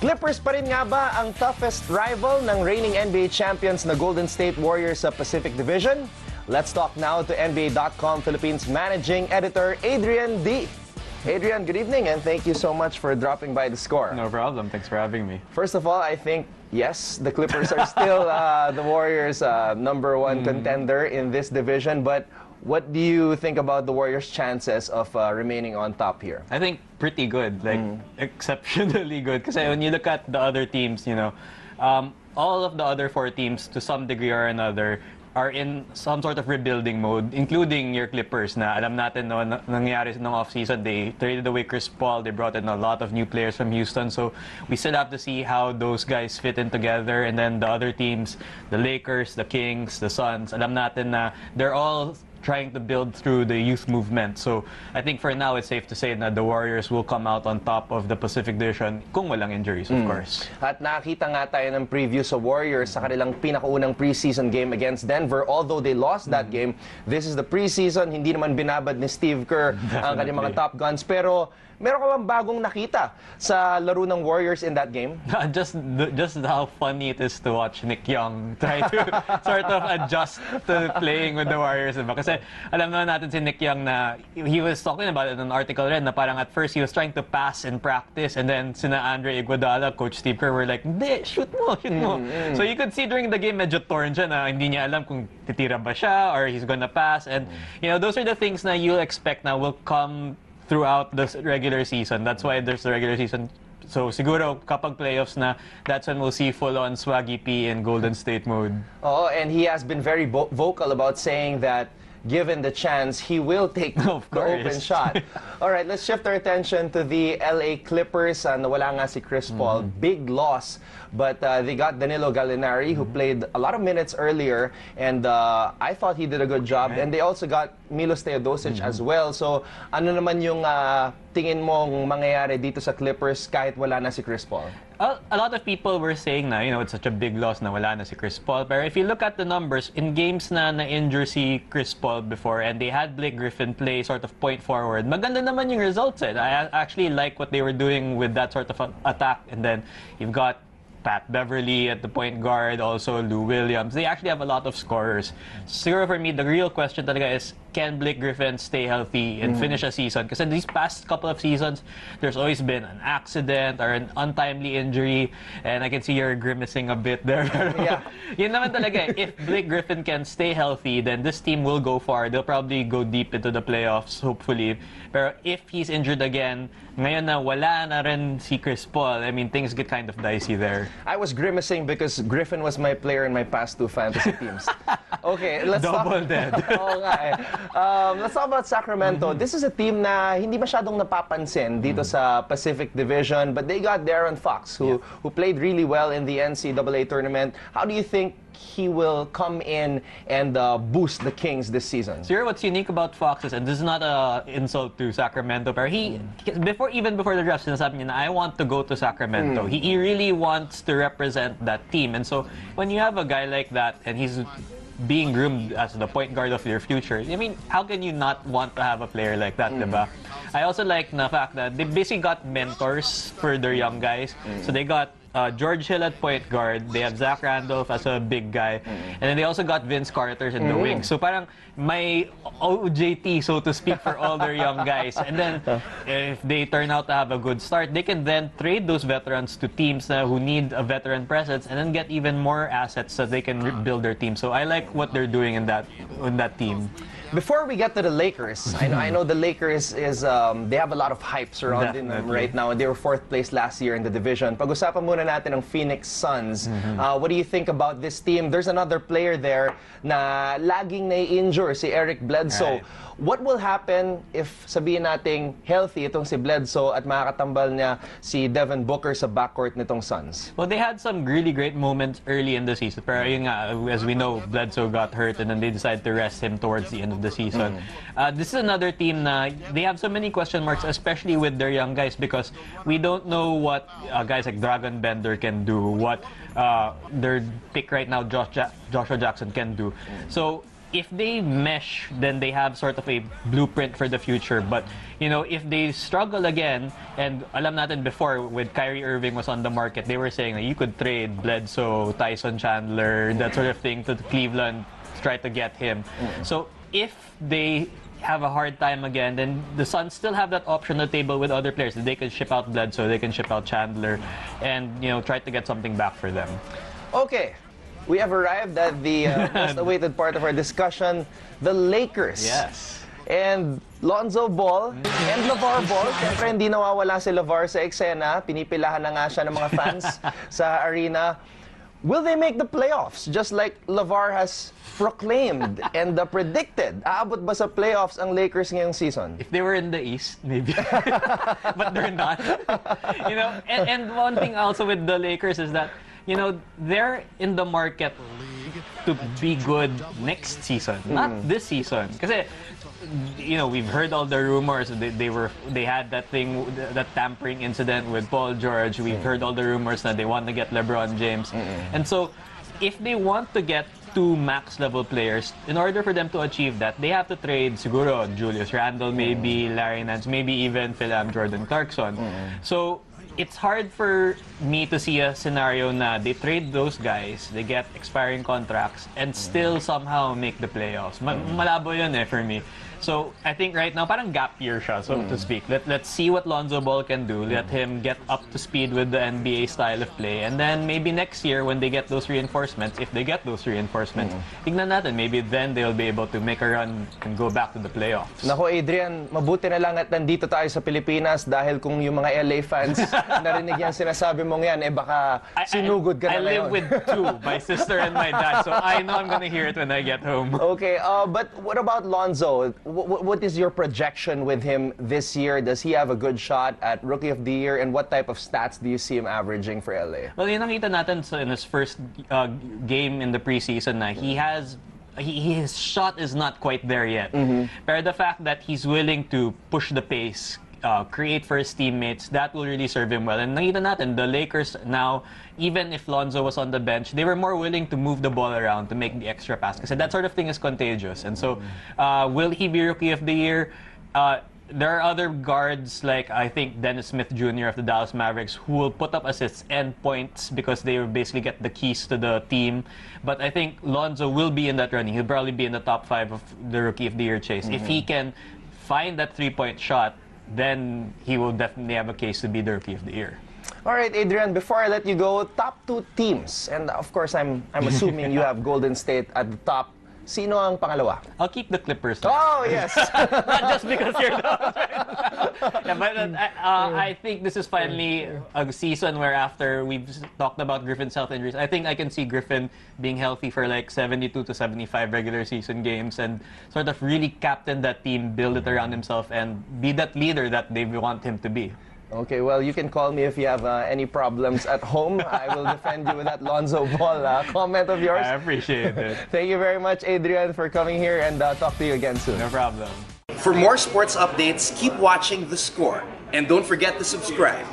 Clippers pa rin nga ba ang toughest rival ng reigning NBA champions na Golden State Warriors sa Pacific Division? Let's talk now to NBA.com Philippines Managing Editor Adrian Dy. Adrian, good evening and thank you so much for dropping by the Score. No problem. Thanks for having me. First of all, I think, yes, the Clippers are still the Warriors' #1 contender in this division, but what do you think about the Warriors' chances of remaining on top here? I think pretty good, like exceptionally good. Because when you look at the other teams, you know, all of the other 4 teams, to some degree or another, are in some sort of rebuilding mode, including your Clippers na alam natin no, nangyari nung off-season. They traded away Chris Paul, they brought in a lot of new players from Houston, so we still have to see how those guys fit in together. And then the other teams, the Lakers, the Kings, the Suns, alam natin na they're all trying to build through the youth movement. So I think for now it's safe to say that the Warriors will come out on top of the Pacific Division kung walang injuries, of course. At nakita nga tayo ng preview sa Warriors sa kanilang pinakaunang preseason game against Denver. Although they lost that game, this is the preseason. Hindi naman binabad ni Steve Kerr ang kanilang mga top guns. Pero meron ka bang bagong nakita sa laro ng Warriors in that game? Just how funny it is to watch Nick Young try to sort of adjust to playing with the Warriors. Diba? Kasi alam naman natin si Nick Young na he was talking about it in an article rin na parang at first he was trying to pass in practice and then sina Andre Iguodala, Coach Steve Kerr were like, hindi, shoot mo. So you could see during the game medyo torn siya na hindi niya alam kung titira ba siya or he's gonna pass. And you know, those are the things na you'll expect na will come throughout the regular season. That's why there's the regular season. So siguro kapag playoffs na, that's when we'll see full-on Swaggy P in Golden State mode. Oh, and he has been very vocal about saying that given the chance, he will take the open shot. All right, let's shift our attention to the LA Clippers. Nawala nga si Chris Paul. Big loss. But they got Danilo Gallinari, who played a lot of minutes earlier. And I thought he did a good job. And they also got Milos Teodosic as well. So ano naman yung tingin mong mangyayari dito sa Clippers kahit wala na si Chris Paul? A lot of people were saying na, you know, it's such a big loss na wala na si Chris Paul. Pero if you look at the numbers, in games na na-injure si Chris Paul before and they had Blake Griffin play sort of point forward, maganda naman yung results. I actually like what they were doing with that sort of attack. And then you've got Pat Beverly at the point guard, also Lou Williams. They actually have a lot of scorers. Siguro for me, the real question talaga is, can Blake Griffin stay healthy and finish a season? Because in these past couple of seasons, there's always been an accident or an untimely injury. And I can see you're grimacing a bit there. Yeah. Yun naman talaga, if Blake Griffin can stay healthy, then this team will go far. They'll probably go deep into the playoffs, hopefully. Pero if he's injured again, ngayon na wala na rin si Chris Paul, I mean, things get kind of dicey there. I was grimacing because Griffin was my player in my past 2 fantasy teams. Okay, let's Double dead. Oo nga eh. Let's talk about Sacramento. This is a team na hindi masyadong napapansin dito sa Pacific Division, but they got De'Aaron Fox, who played really well in the NCAA tournament. How do you think he will come in and boost the Kings this season? So what's unique about Fox is, and this is not an insult to Sacramento, but even before the draft, sinasabi niya na, I want to go to Sacramento. He really wants to represent that team. And so when you have a guy like that and he's being groomed as the point guard of your future, I mean, how can you not want to have a player like that, diba? I also like the fact that they basically got mentors for their young guys. So they got George Hill at point guard, they have Zach Randolph as a big guy, and then they also got Vince Carter in the wing. So parang may OJT, so to speak, for all their young guys. And then if they turn out to have a good start, they can then trade those veterans to teams who need a veteran presence and then get even more assets so they can build their team. So I like what they're doing in that team. Before we get to the Lakers, I know the Lakers is they have a lot of hype surrounding them right now, and they were 4th place last year in the division. Pag-usapan muna natin ang Phoenix Suns. What do you think about this team? There's another player there na laging nai-injure, si Eric Bledsoe. Right. What will happen if sabihin nating healthy itong si Bledsoe at makakatambal niya si Devin Booker sa backcourt nitong Suns? Well, they had some really great moments early in the season. Pero yun nga, as we know, Bledsoe got hurt and then they decided to rest him towards the end of the season. This is another team na they have so many question marks, especially with their young guys, because we don't know what guys like Dragon Bender can do, what their pick right now, Joshua Jackson, can do. So if they mesh, then they have sort of a blueprint for the future. But, you know, if they struggle again, and alam natin before, with Kyrie Irving was on the market, they were saying that you could trade Bledsoe, Tyson Chandler, that sort of thing to Cleveland to try to get him. So if they have a hard time again, then the Suns still have that option on the table with other players. They can ship out Bledsoe, they can ship out Chandler, and, you know, try to get something back for them. Okay. We have arrived at the most awaited part of our discussion, the Lakers. Yes. And Lonzo Ball and LeVar Ball. Siyempre, hindi nawawala si LeVar sa eksena. Pinipilahan na nga siya ng mga fans sa arena. Will they make the playoffs? Just like LeVar has proclaimed and predicted. Aabot ba sa playoffs ang Lakers ngayong season? If they were in the East, maybe. But they're not. You know, and one thing also with the Lakers is that, you know, they're in the market to be good next season, not this season. Because, you know, we've heard all the rumors. They had that thing, that tampering incident with Paul George. We've heard all the rumors that they want to get LeBron James. And so, if they want to get two max-level players, in order for them to achieve that, they have to trade siguro Julius Randle, maybe Larry Nance, maybe even Jordan Clarkson. So, it's hard for me to see a scenario na they trade those guys, they get expiring contracts, and still somehow make the playoffs. Malabo yun for me. So, I think right now, parang gap year siya, so to speak. Let's see what Lonzo Ball can do. Let him get up to speed with the NBA style of play. And then maybe next year, when they get those reinforcements, if they get those reinforcements, tignan natin, maybe then they'll be able to make a run and go back to the playoffs. Nako, Adrian, mabuti na lang at nandito tayo sa Pilipinas dahil kung yung mga LA fans narinig yan, sinasabi mong yan, baka sinugod ka na I live ngayon. with two, my sister and my dad, so I know I'm gonna hear it when I get home. Okay, but what about Lonzo? What is your projection with him this year? Does he have a good shot at Rookie of the Year? And what type of stats do you see him averaging for LA? Well, yung nakita natin in his first game in the preseason na his shot is not quite there yet. But the fact that he's willing to push the pace, create for his teammates, that will really serve him well. And nakita natin, the Lakers now, even if Lonzo was on the bench, they were more willing to move the ball around to make the extra pass. Because that sort of thing is contagious. And so, will he be Rookie of the Year? There are other guards like, I think, Dennis Smith Jr. of the Dallas Mavericks who will put up assists and points because they will basically get the keys to the team. But I think Lonzo will be in that running. He'll probably be in the top 5 of the Rookie of the Year chase. If he can find that three-point shot, then he will definitely have a case to be the Rookie of the Year. All right, Adrian, before I let you go, top 2 teams. And of course, I'm assuming you have Golden State at the top. Sino ang pangalawa? I'll keep the Clippers. Oh, yes. Not just because you're the but I think this is finally a season where after we've talked about Griffin's health injuries, I think I can see Griffin being healthy for like 72 to 75 regular season games and sort of really captain that team, build it around himself, and be that leader that they want him to be. Okay, well, you can call me if you have any problems at home. I will defend you with that Lonzo Ball comment of yours. I appreciate it. Thank you very much, Adrian, for coming here, and talk to you again soon. No problem. For more sports updates, keep watching The Score. And don't forget to subscribe.